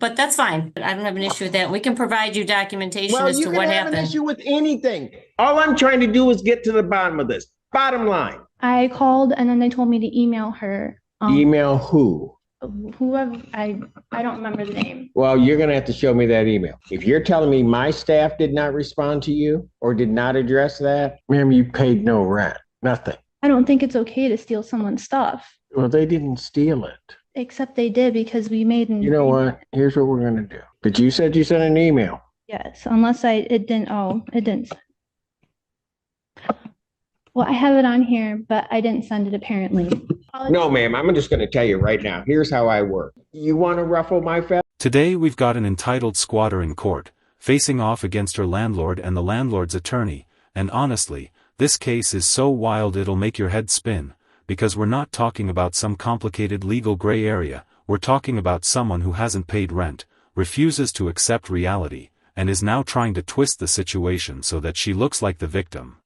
but that's fine. I don't have an issue with that. We can provide you documentation Well, as you to can what have an happened. issue with anything. All I'm trying to do is get to the bottom of this. Bottom line. I called and then they told me to email her. Email who? Whoever, I don't remember the name. Well, you're going to have to show me that email. If you're telling me my staff did not respond to you or did not address that, ma'am, you paid no rent. Nothing. I don't think it's okay to steal someone's stuff. Well, they didn't steal it. Except they did because we made an You know what? Here's what we're going to do. But you said you sent an email. Yes, unless it didn't. Oh, it didn't. Well, I have it on here, but I didn't send it apparently. No, ma'am, I'm just going to tell you right now. Here's how I work. You want to ruffle my feathers? Today we've got an entitled squatter in court, facing off against her landlord and the landlord's attorney, and honestly, this case is so wild it'll make your head spin, because we're not talking about some complicated legal gray area, we're talking about someone who hasn't paid rent, refuses to accept reality, and is now trying to twist the situation so that she looks like the victim.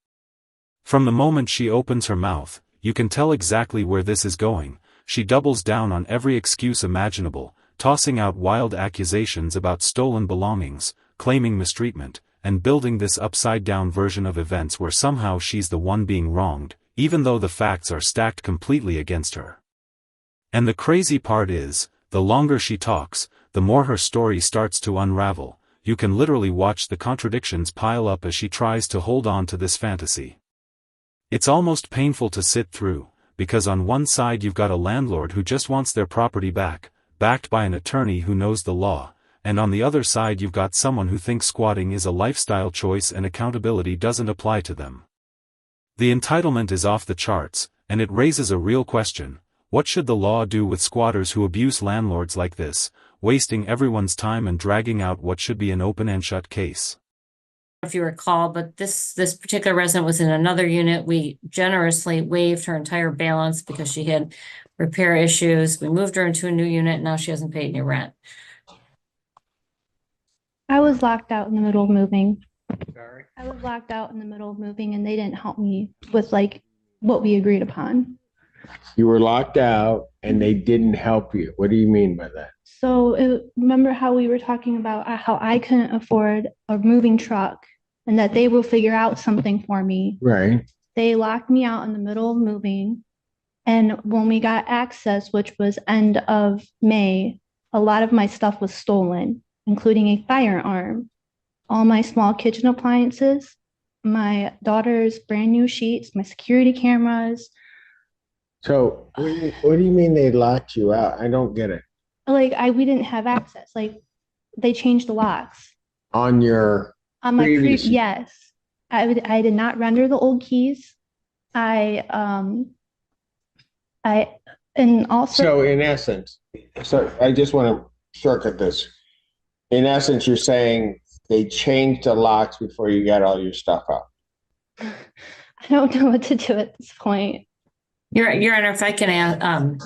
From the moment she opens her mouth, you can tell exactly where this is going. She doubles down on every excuse imaginable, tossing out wild accusations about stolen belongings, claiming mistreatment, and building this upside-down version of events where somehow she's the one being wronged, even though the facts are stacked completely against her. And the crazy part is, the longer she talks, the more her story starts to unravel. You can literally watch the contradictions pile up as she tries to hold on to this fantasy. It's almost painful to sit through, because on one side you've got a landlord who just wants their property back, backed by an attorney who knows the law, and on the other side you've got someone who thinks squatting is a lifestyle choice and accountability doesn't apply to them. The entitlement is off the charts, and it raises a real question: what should the law do with squatters who abuse landlords like this, wasting everyone's time and dragging out what should be an open and shut case? If you recall, but this particular resident was in another unit. We generously waived her entire balance because she had repair issues. We moved her into a new unit, and now she hasn't paid any rent. I was locked out in the middle of moving. Sorry. I was locked out in the middle of moving and they didn't help me with what we agreed upon. You were locked out and they didn't help you. What do you mean by that? So remember how we were talking about how I couldn't afford a moving truck and that they will figure out something for me. Right. They locked me out in the middle of moving. And when we got access, which was end of May, a lot of my stuff was stolen, including a firearm, all my small kitchen appliances, my daughter's brand new sheets, my security cameras. So what do you mean they locked you out? I don't get it. We didn't have access. They changed the locks. On your On my previous... yes. I did not render the old keys. And also... So in essence, I just want to shortcut this. In essence, you're saying they changed the locks before you got all your stuff out. I don't know what to do at this point. Your Honor, if I can add,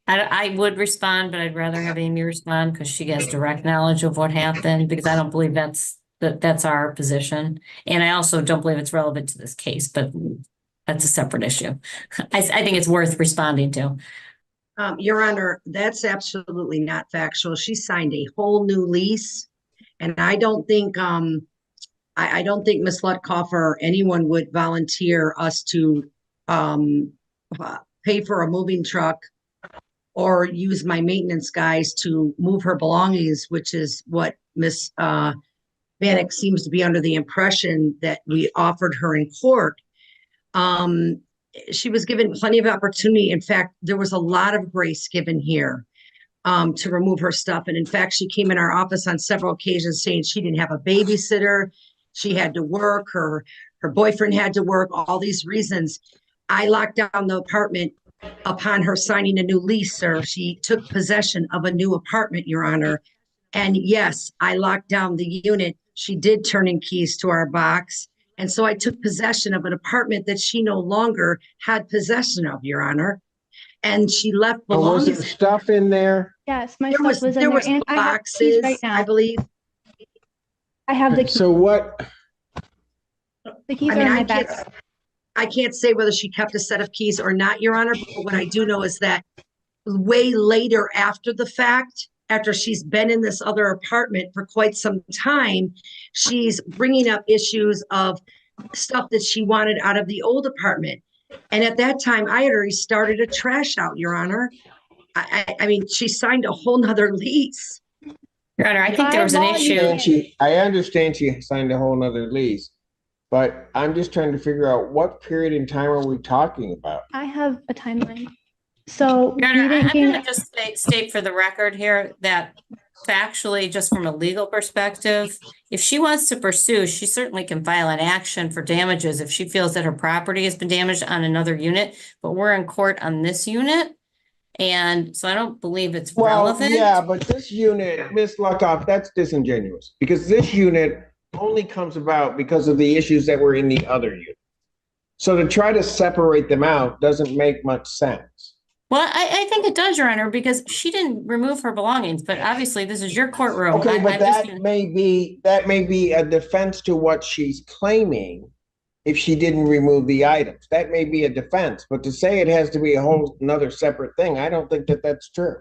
I would respond, but I'd rather have Amy respond because she has direct knowledge of what happened, because I don't believe that's our position. And I also don't believe it's relevant to this case, but that's a separate issue. I think it's worth responding to. Your Honor, that's absolutely not factual. She signed a whole new lease, and I don't think I don't think Ms. Lutkoff or anyone would volunteer us to pay for a moving truck or use my maintenance guys to move her belongings, which is what Ms. Vanek seems to be under the impression that we offered her in court. She was given plenty of opportunity. In fact, there was a lot of grace given here to remove her stuff. And in fact, she came in our office on several occasions saying she didn't have a babysitter. She had to work. Her boyfriend had to work, all these reasons. I locked down the apartment upon her signing a new lease, sir. She took possession of a new apartment, Your Honor. And yes, I locked down the unit. She did turn in keys to our box. And so I took possession of an apartment that she no longer had possession of, Your Honor. And she left belongings. Was there stuff in there? Yes, my stuff was in there. There was and boxes, right now. I believe. I have the keys. So what? The keys are in my bag. I can't say whether she kept a set of keys or not, Your Honor, but what I do know is that way later after the fact, after she's been in this other apartment for quite some time, she's bringing up issues of stuff that she wanted out of the old apartment. And at that time, I had already started a trash out, Your Honor. I mean, she signed a whole nother lease. Your Honor, I think there was an issue. I understand she signed a whole nother lease, but I'm just trying to figure out what period in time are we talking about? I have a timeline. So Your Honor, we didn't I'm going gain, to just state for the record here that factually, just from a legal perspective, if she wants to pursue, she certainly can file an action for damages if she feels that her property has been damaged on another unit, but we're in court on this unit. And so I don't believe it's relevant. Yeah, but this unit, Ms. Luckoff, that's disingenuous because this unit only comes about because of the issues that were in the other unit. So to try to separate them out doesn't make much sense. Well, I think it does, Your Honor, because she didn't remove her belongings, but obviously this is your courtroom. Okay, but I'm that may be a defense to what she's claiming if she didn't remove the items. That may be a defense, but to say it has to be a whole another separate thing, I don't think that that's true.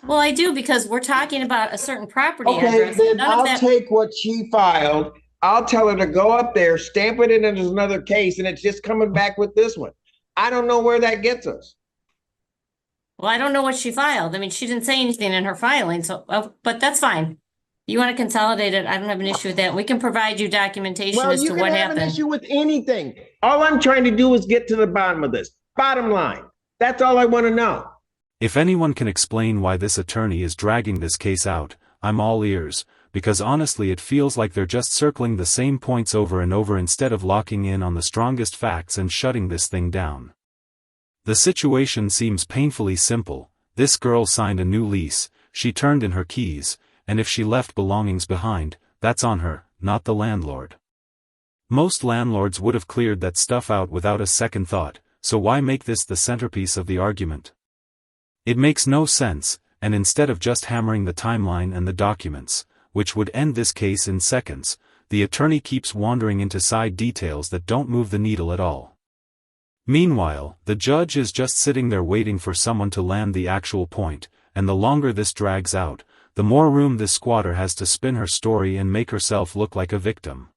Well, I do, because we're talking about a certain property Okay, address. then None of I'll that. take what she filed. I'll tell her to go up there, stamp it in as another case, and it's just coming back with this one. I don't know where that gets us. Well, I don't know what she filed. I mean, she didn't say anything in her filing, so, but that's fine. You want to consolidate it, I don't have an issue with that. We can provide you documentation Well, as you to can what have an happened. issue with anything. All I'm trying to do is get to the bottom of this. Bottom line. That's all I want to know. If anyone can explain why this attorney is dragging this case out, I'm all ears, because honestly it feels like they're just circling the same points over and over instead of locking in on the strongest facts and shutting this thing down. The situation seems painfully simple. This girl signed a new lease, she turned in her keys, and if she left belongings behind, that's on her, not the landlord. Most landlords would have cleared that stuff out without a second thought, so why make this the centerpiece of the argument? It makes no sense, and instead of just hammering the timeline and the documents, which would end this case in seconds, the attorney keeps wandering into side details that don't move the needle at all. Meanwhile, the judge is just sitting there waiting for someone to land the actual point, and the longer this drags out, the more room this squatter has to spin her story and make herself look like a victim.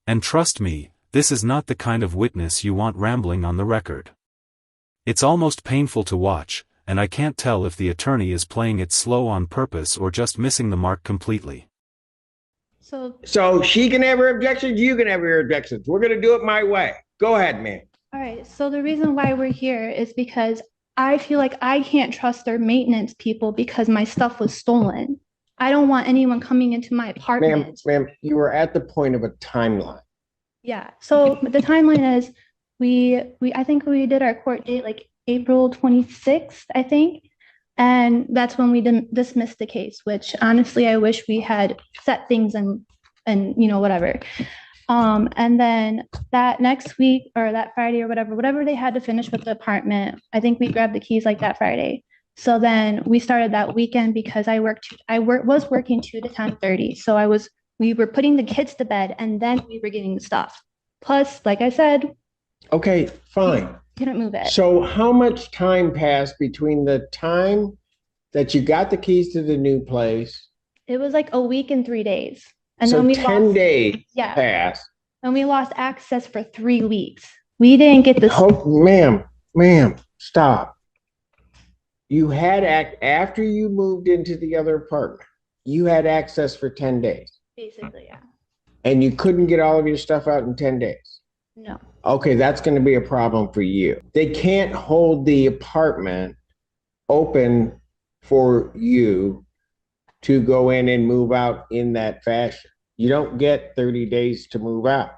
And trust me, this is not the kind of witness you want rambling on the record. It's almost painful to watch, and I can't tell if the attorney is playing it slow on purpose or just missing the mark completely. so she can have her objections, you can have your objections. We're going to do it my way. Go ahead, man. all right, so the reason why we're here is because I feel like I can't trust their maintenance people because my stuff was stolen. I don't want anyone coming into my apartment. Ma'am, you were at the point of a timeline. Yeah, so the timeline is I think we did our court date like April 26th, I think. And that's when we dismissed the case, which honestly, I wish we had set things and whatever. And then that next week or that Friday or whatever they had to finish with the apartment, I think we grabbed the keys like that Friday. So then we started that weekend because I was working 2 to 10:30. So we were putting the kids to bed and then we were getting the stuff. Plus, like I said, Okay, fine. couldn't move it. So how much time passed between the time that you got the keys to the new place? It was like a week and 3 days. And So then we 10 lost, days yeah, passed. and we lost access for 3 weeks. We didn't get the Oh, ma'am, stop. You had after you moved into the other apartment, you had access for 10 days basically, yeah. and you couldn't get all of your stuff out in 10 days. No. Okay, that's going to be a problem for you. They can't hold the apartment open for you to go in and move out in that fashion. You don't get 30 days to move out.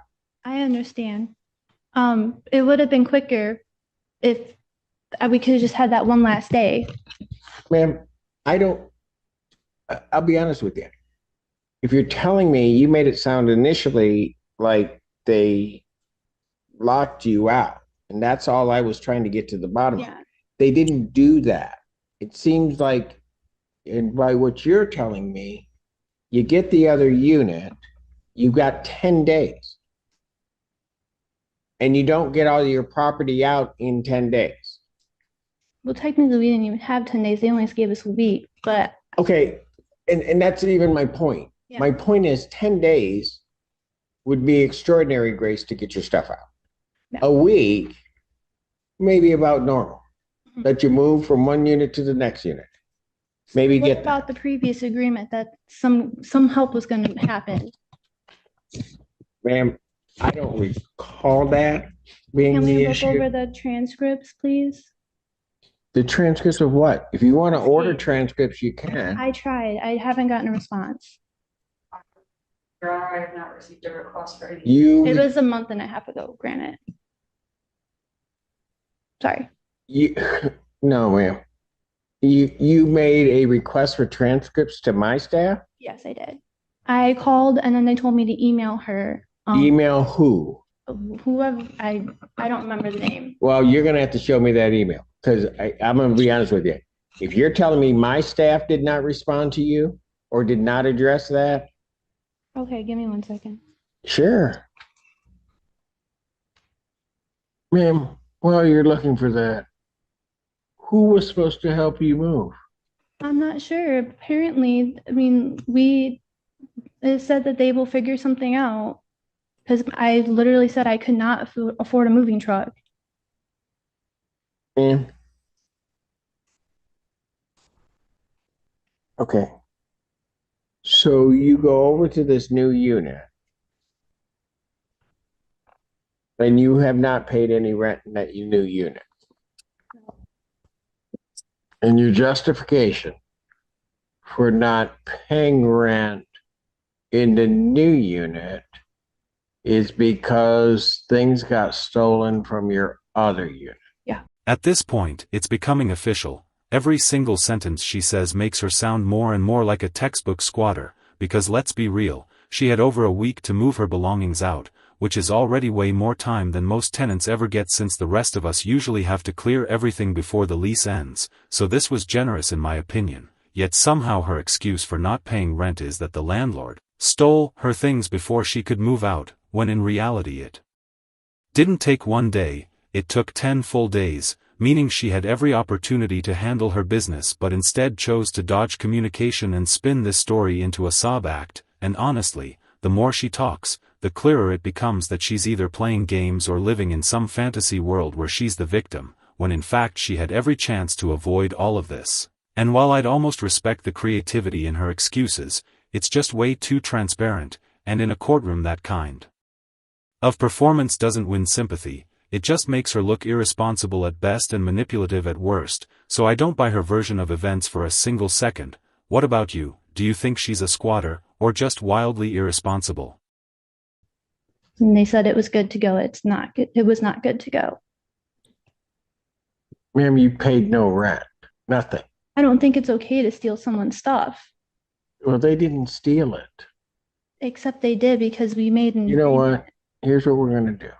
I understand. It would have been quicker if we could have just had that one last day. Ma'am, I'll be honest with you. If you're telling me, you made it sound initially like they locked you out, and that's all I was trying to get to the bottom of. Yeah. They didn't do that. It seems like, and by what you're telling me, you get the other unit, you've got 10 days, and you don't get all your property out in 10 days. Well, technically, we didn't even have 10 days. They only gave us a week, but Okay, and that's even my point. Yeah. My point is 10 days would be extraordinary grace to get your stuff out. Yeah. A week, maybe about normal. Mhm. That you move from one unit to the next unit. Maybe What get about that. the previous agreement that some help was going to happen? Ma'am, I don't recall that being Can the we look issue. over the transcripts, please? The transcripts of what? If you want to order Okay. transcripts, you can. I tried. I haven't gotten a response. Your Honor, I have not received a request for any. It was a month and a half ago, granted. Sorry. No, ma'am. You made a request for transcripts to my staff? Yes, I did. I called and then they told me to email her. Email who? Whoever, I don't remember the name. Well, you're gonna have to show me that email because I'm gonna be honest with you. If you're telling me my staff did not respond to you or did not address that, Okay, give me 1 second. sure. Ma'am, while you're looking for that, who was supposed to help you move? I'm not sure. Apparently, I mean, it said that they will figure something out because I literally said I could not afford a moving truck. Ma'am. Okay. So you go over to this new unit and you have not paid any rent in that new unit. And your justification for not paying rent in the new unit is because things got stolen from your other unit. At this point, it's becoming official. Every single sentence she says makes her sound more and more like a textbook squatter, because let's be real, she had over a week to move her belongings out, which is already way more time than most tenants ever get since the rest of us usually have to clear everything before the lease ends, so this was generous in my opinion. Yet somehow her excuse for not paying rent is that the landlord stole her things before she could move out, when in reality it didn't take 1 day, it took 10 full days, meaning she had every opportunity to handle her business but instead chose to dodge communication and spin this story into a sob act, and honestly, the more she talks, the clearer it becomes that she's either playing games or living in some fantasy world where she's the victim, when in fact she had every chance to avoid all of this. And while I'd almost respect the creativity in her excuses, it's just way too transparent, and in a courtroom that kind of performance doesn't win sympathy. It just makes her look irresponsible at best and manipulative at worst, so I don't buy her version of events for a single second. What about you? Do you think she's a squatter, or just wildly irresponsible? And they said it was good to go. It's not good. It was not good to go. Ma'am, you paid no rent. Nothing. I don't think it's okay to steal someone's stuff, Well, they didn't steal it. except they did because we made an You know agreement. what? Here's what we're going to do.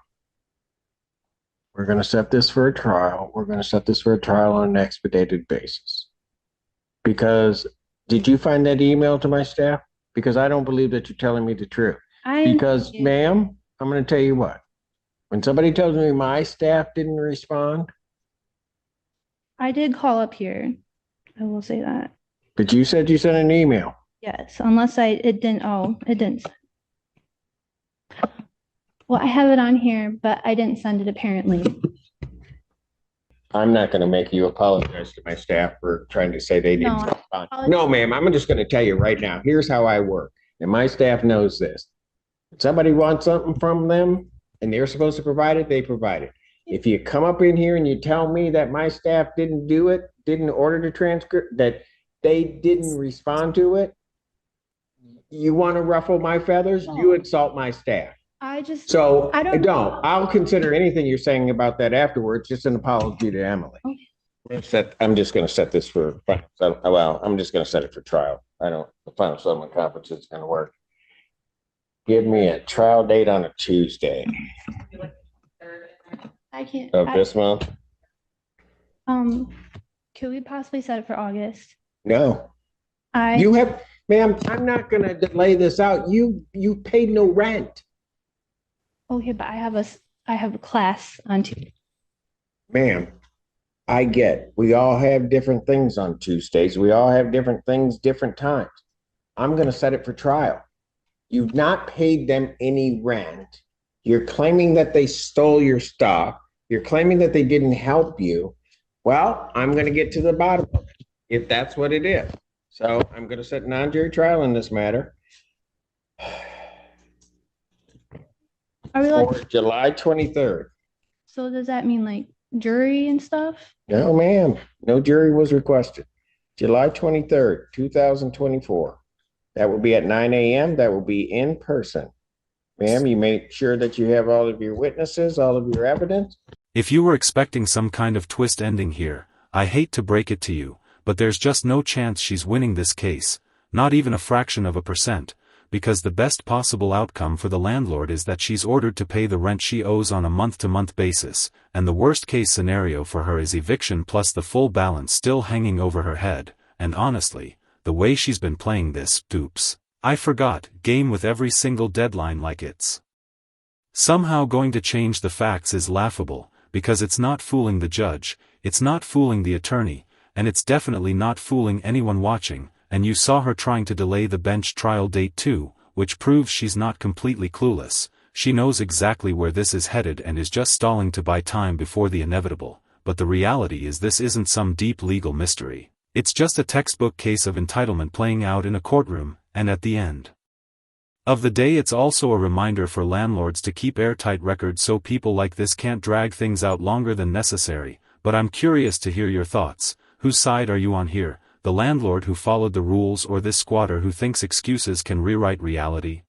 We're going to set this for a trial. We're going to set this for a trial on an expedited basis. Because did you find that email to my staff? Because I don't believe that you're telling me the truth. Because, ma'am, I'm going to tell you what. When somebody tells me my staff didn't respond, I did call up here. I will say that. but you said you sent an email. Yes, unless it didn't. Oh, it didn't. Well, I have it on here, but I didn't send it apparently. I'm not going to make you apologize to my staff for trying to say they didn't No, respond. No, ma'am, I'm just going to tell you right now. Here's how I work. And my staff knows this. If somebody wants something from them and they're supposed to provide it, they provide it. If you come up in here and you tell me that my staff didn't do it, didn't order the transcript, that they didn't respond to it, you want to ruffle my feathers, you insult my staff. So I don't know. I'll consider anything you're saying about that afterwards, just an apology to Emily. Okay. I'm just going to set this for, well, I'm just going to set it for trial. The final settlement conference is going to work. Give me a trial date on a Tuesday I can't. of this month. Could we possibly set it for August? No, ma'am, I'm not going to delay this out. You paid no rent. Okay, but I have a class on Tuesday. Ma'am, I get, we all have different things on Tuesdays. We all have different things, different times. I'm going to set it for trial. You've not paid them any rent. You're claiming that they stole your stuff. You're claiming that they didn't help you. Well, I'm going to get to the bottom of it, if that's what it is. So I'm going to set non-jury trial in this matter Are we for like, July 23rd. so does that mean like jury and stuff? No, ma'am. No jury was requested. July 23rd, 2024. That will be at 9 a.m. That will be in person. Ma'am, you make sure that you have all of your witnesses, all of your evidence. If you were expecting some kind of twist ending here, I hate to break it to you, but there's just no chance she's winning this case, not even a fraction of a percent, because the best possible outcome for the landlord is that she's ordered to pay the rent she owes on a month-to-month basis, and the worst-case scenario for her is eviction plus the full balance still hanging over her head, and honestly, the way she's been playing this, oops, I forgot, game with every single deadline like it's somehow going to change the facts is laughable, because it's not fooling the judge, it's not fooling the attorney, and it's definitely not fooling anyone watching, and you saw her trying to delay the bench trial date too, which proves she's not completely clueless. She knows exactly where this is headed and is just stalling to buy time before the inevitable, but the reality is this isn't some deep legal mystery. It's just a textbook case of entitlement playing out in a courtroom, and at the end of the day it's also a reminder for landlords to keep airtight records so people like this can't drag things out longer than necessary. But I'm curious to hear your thoughts. Whose side are you on here? The landlord who followed the rules or this squatter who thinks excuses can rewrite reality?